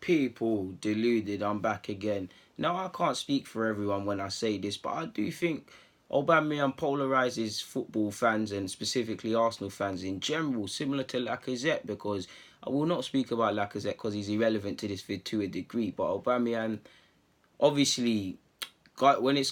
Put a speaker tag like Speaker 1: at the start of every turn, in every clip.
Speaker 1: People deluded, I'm back again. Now, I can't speak for everyone when I say this, but I do think Aubameyang polarizes football fans and specifically Arsenal fans in general, similar to Lacazette, because I will not speak about Lacazette because he's irrelevant to this vid to a degree, but Aubameyang obviously when it's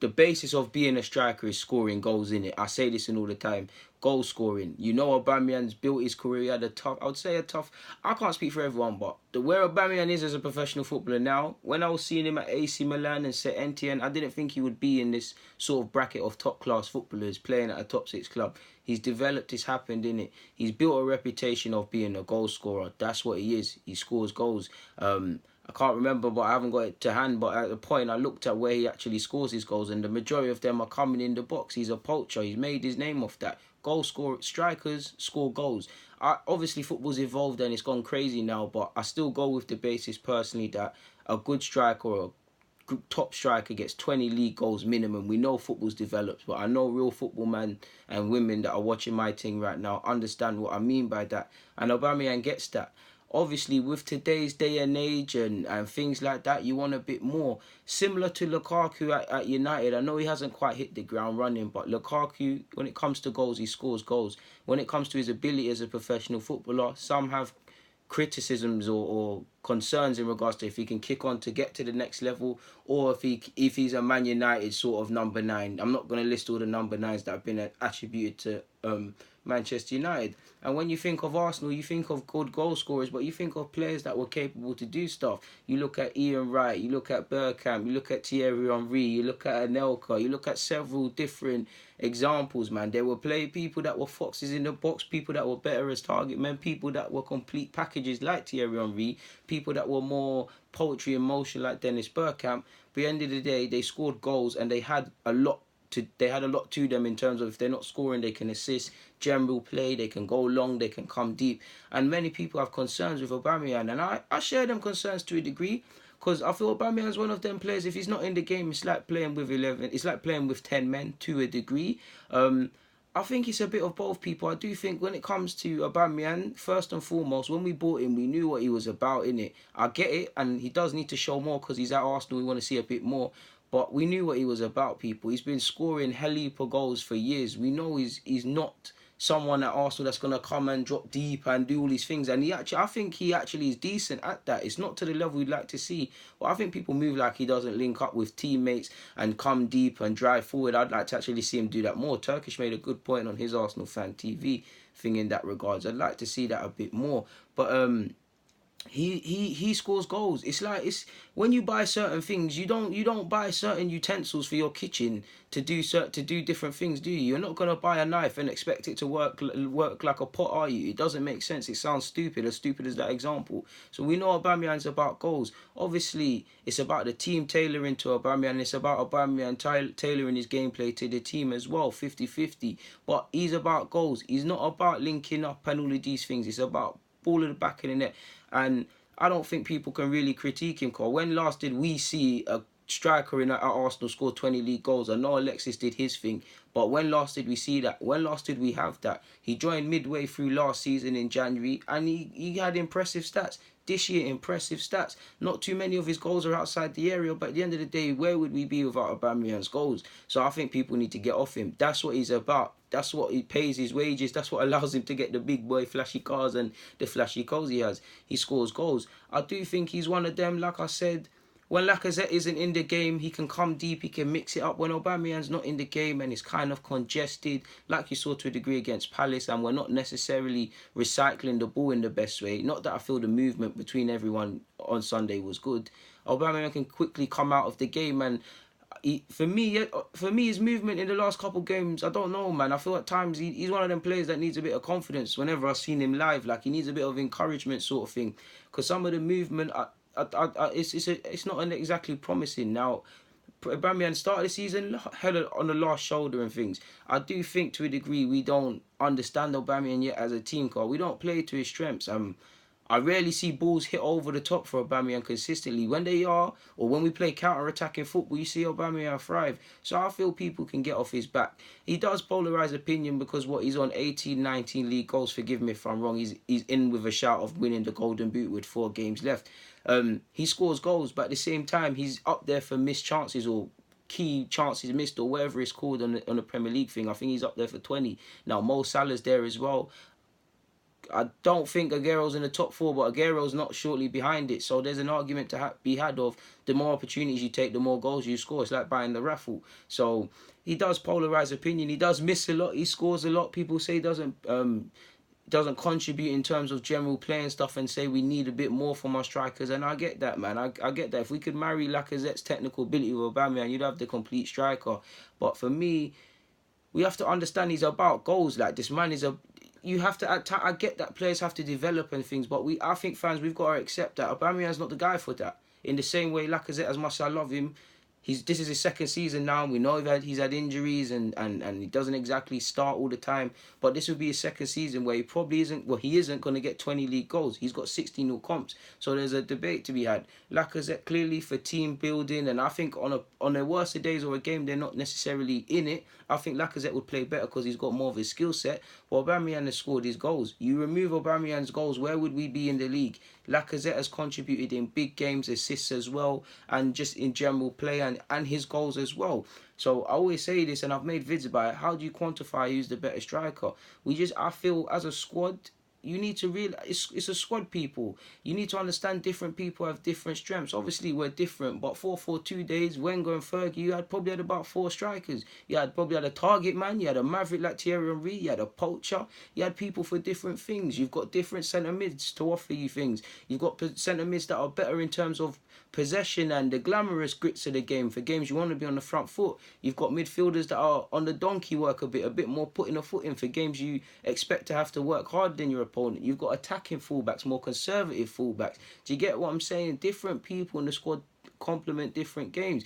Speaker 1: the basis of being a striker is scoring goals in it. I say this in all the time. Goal scoring. You know, Aubameyang's built his career. He had a tough. I would say a tough. I can't speak for everyone, but where Aubameyang is as a professional footballer now. When I was seeing him at AC Milan and St Etienne, I didn't think he would be in this sort of bracket of top class footballers playing at a top 6 club. He's developed. It's happened in it. He's built a reputation of being a goal scorer. That's what he is. He scores goals. I can't remember, but I haven't got it to hand. But at the point, I looked at where he actually scores his goals, and the majority of them are coming in the box. He's a poacher. He's made his name off that. Goal score strikers score goals. Obviously, football's evolved and it's gone crazy now, but I still go with the basis personally that a good striker or a top striker gets 20 league goals minimum. We know football's developed, but I know real football men and women that are watching my thing right now understand what I mean by that. And Aubameyang gets that. Obviously, with today's day and age and things like that, you want a bit more. Similar to Lukaku at United. I know he hasn't quite hit the ground running, but Lukaku, when it comes to goals, he scores goals. When it comes to his ability as a professional footballer, some have criticisms or concerns in regards to if he can kick on to get to the next level, or if he's a Man United sort of number 9. I'm not going to list all the number 9s that have been attributed to Manchester United. And when you think of Arsenal, you think of good goal scorers, but you think of players that were capable to do stuff. You look at Ian Wright, you look at Bergkamp, you look at Thierry Henry, you look at Anelka, you look at several different examples, man. There were people that were foxes in the box, people that were better as target men, people that were complete packages like Thierry Henry, people that were more poetry and motion like Dennis Bergkamp. But at the end of the day, they scored goals and they had a lot to them in terms of if they're not scoring, they can assist, general play, they can go long, they can come deep. And many people have concerns with Aubameyang, and I share them concerns to a degree, because I feel Aubameyang's one of them players. If he's not in the game, it's like playing with 11. It's like playing with 10 men to a degree. I think it's a bit of both people. I do think when it comes to Aubameyang, first and foremost, when we bought him, we knew what he was about, innit? I get it, and he does need to show more because he's at Arsenal. We want to see a bit more. But we knew what he was about, people. He's been scoring hell heap of goals for years. We know he's not someone at Arsenal that's going to come and drop deep and do all these things. And I think he actually is decent at that. It's not to the level we'd like to see. But I think people move like he doesn't link up with teammates and come deep and drive forward. I'd like to actually see him do that more. Turkish made a good point on his Arsenal Fan TV thing in that regards. I'd like to see that a bit more. But he scores goals. It's like when you buy certain things, you don't buy certain utensils for your kitchen to do different things, do you? You're not gonna buy a knife and expect it to work like a pot, are you? It doesn't make sense. It sounds stupid as that example. So we know Aubameyang's about goals. Obviously, it's about the team tailoring to Aubameyang. It's about Aubameyang tailoring his gameplay to the team as well, 50-50. But he's about goals. He's not about linking up and all of these things. It's about ball at the back of the net. And I don't think people can really critique him, Cole. When last did we see a striker at Arsenal score 20 league goals? I know Alexis did his thing, but when last did we see that? When last did we have that? He joined midway through last season in January, and he had impressive stats. This year, impressive stats. Not too many of his goals are outside the area, but at the end of the day, where would we be without Aubameyang's goals? So I think people need to get off him. That's what he's about. That's what he pays his wages. That's what allows him to get the big boy flashy cars and the flashy goals he has. He scores goals. I do think he's one of them, like I said, when Lacazette isn't in the game, he can come deep, he can mix it up. When Aubameyang's not in the game and it's kind of congested, like you saw to a degree against Palace, and we're not necessarily recycling the ball in the best way. Not that I feel the movement between everyone on Sunday was good. Aubameyang can quickly come out of the game, and for me, his movement in the last couple of games, I don't know, man. I feel at times he's one of them players that needs a bit of confidence. Whenever I've seen him live, like he needs a bit of encouragement, sort of thing. Because some of the movement, it's not exactly promising. Now, Aubameyang started the season held on the last shoulder and things. I do think to a degree we don't understand Aubameyang yet as a team, car. We don't play to his strengths. I rarely see balls hit over the top for Aubameyang consistently. When they are, or when we play counter-attacking football, you see Aubameyang thrive. So I feel people can get off his back. He does polarize opinion because he's on 18, 19 league goals. Forgive me if I'm wrong. He's in with a shout of winning the Golden Boot with 4 games left. He scores goals, but at the same time, he's up there for missed chances or key chances missed or whatever it's called on the Premier League thing. I think he's up there for 20. Now, Mo Salah's there as well. I don't think Aguero's in the top 4, but Aguero's not shortly behind it. So there's an argument to be had of the more opportunities you take, the more goals you score. It's like buying the raffle. So he does polarize opinion. He does miss a lot. He scores a lot. People say he doesn't contribute in terms of general play and stuff, and say we need a bit more from our strikers. And I get that, man. I get that. If we could marry Lacazette's technical ability with Aubameyang, you'd have the complete striker. But for me, we have to understand he's about goals. Like, this man is you have to. I get that players have to develop and things, but I think fans, we've got to accept that Aubameyang's not the guy for that. In the same way, Lacazette, as much as I love him, this is his second season now. We know that he's had injuries and he doesn't exactly start all the time. But this will be his second season where he probably isn't. Well, he isn't going to get 20 league goals. He's got 16 new comps. So there's a debate to be had. Lacazette clearly for team building, and I think on the worst of days or a game they're not necessarily in it, I think Lacazette would play better because he's got more of his skill set. But Aubameyang has scored his goals. You remove Aubameyang's goals, where would we be in the league? Lacazette has contributed in big games, assists as well, and just in general play and his goals as well. So I always say this, and I've made vids about it. How do you quantify who's the better striker? I feel as a squad, you need to realize it's a squad, people. You need to understand different people have different strengths. Obviously, we're different, but 4-4-2 days, Wenger and Fergie, you probably had about 4 strikers. You probably had a target man, you had a maverick like Thierry Henry, you had a poacher, you had people for different things. You've got different centre mids to offer you things. You've got centre mids that are better in terms of possession and the glamorous grits of the game for games you want to be on the front foot. You've got midfielders that are on the donkey work a bit more putting a foot in for games you expect to have to work harder than your opponent. You've got attacking fullbacks, more conservative fullbacks. Do you get what I'm saying? Different people in the squad complement different games.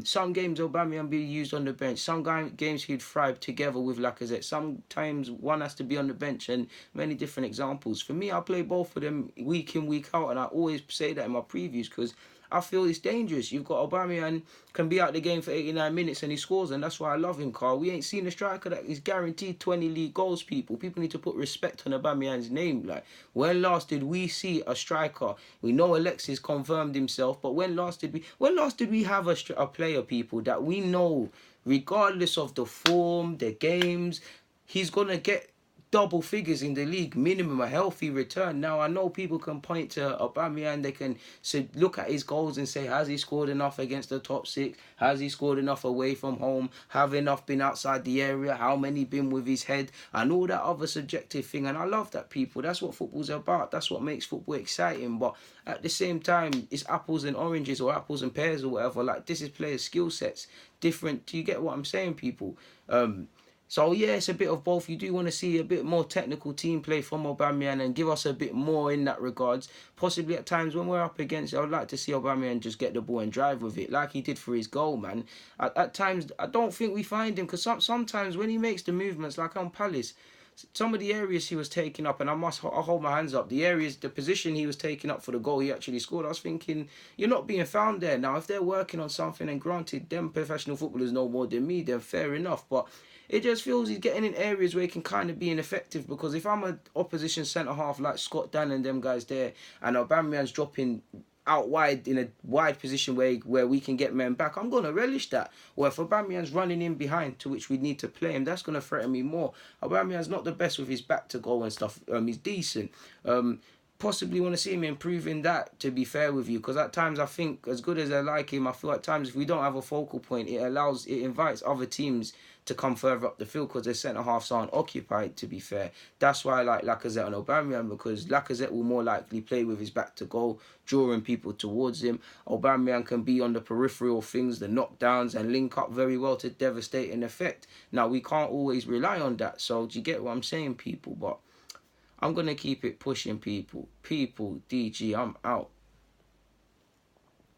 Speaker 1: Some games Aubameyang be used on the bench. Some games he'd thrive together with Lacazette. Sometimes one has to be on the bench, and many different examples. For me, I play both of them week in, week out, and I always say that in my previews because I feel it's dangerous. You've got Aubameyang can be out the game for 89 minutes and he scores, and that's why I love him, Carl. We ain't seen a striker that is guaranteed 20 league goals, people. People need to put respect on Aubameyang's name. Like, when last did we see a striker? We know Alexis confirmed himself, but when last did we have a player, people, that we know, regardless of the form, the games, he's gonna get double figures in the league, minimum, a healthy return. Now, I know people can point to Aubameyang, they can look at his goals and say, has he scored enough against the top 6? Has he scored enough away from home? Have enough been outside the area? How many been with his head? And all that other subjective thing. And I love that, people. That's what football's about. That's what makes football exciting. But at the same time, it's apples and oranges or apples and pears or whatever. Like, this is players' skill sets. Different. Do you get what I'm saying, people? So, yeah, it's a bit of both. You do want to see a bit more technical team play from Aubameyang and give us a bit more in that regards. Possibly at times when we're up against it, I would like to see Aubameyang just get the ball and drive with it like he did for his goal, man. At times, I don't think we find him because sometimes when he makes the movements, like on Palace, some of the areas he was taking up, and I'll hold my hands up, the position he was taking up for the goal he actually scored, I was thinking, you're not being found there. Now, if they're working on something, and granted, them professional footballers know more than me, then fair enough, but it just feels he's getting in areas where he can kind of be ineffective, because if I'm an opposition centre-half like Scott Dan and them guys there, and Aubameyang's dropping out wide in a wide position where we can get men back, I'm going to relish that. Or if Aubameyang's running in behind, to which we need to play him, that's going to threaten me more. Aubameyang's not the best with his back to goal and stuff. He's decent. Possibly want to see him improving that, to be fair with you, because at times I think, as good as I like him, I feel at times if we don't have a focal point, it invites other teams to come further up the field because their centre-halves aren't occupied, to be fair. That's why I like Lacazette and Aubameyang, because Lacazette will more likely play with his back to goal, drawing people towards him. Aubameyang can be on the peripheral things, the knockdowns, and link up very well to devastating effect. Now, we can't always rely on that, so do you get what I'm saying, people? But I'm going to keep it pushing, people. DG, I'm out.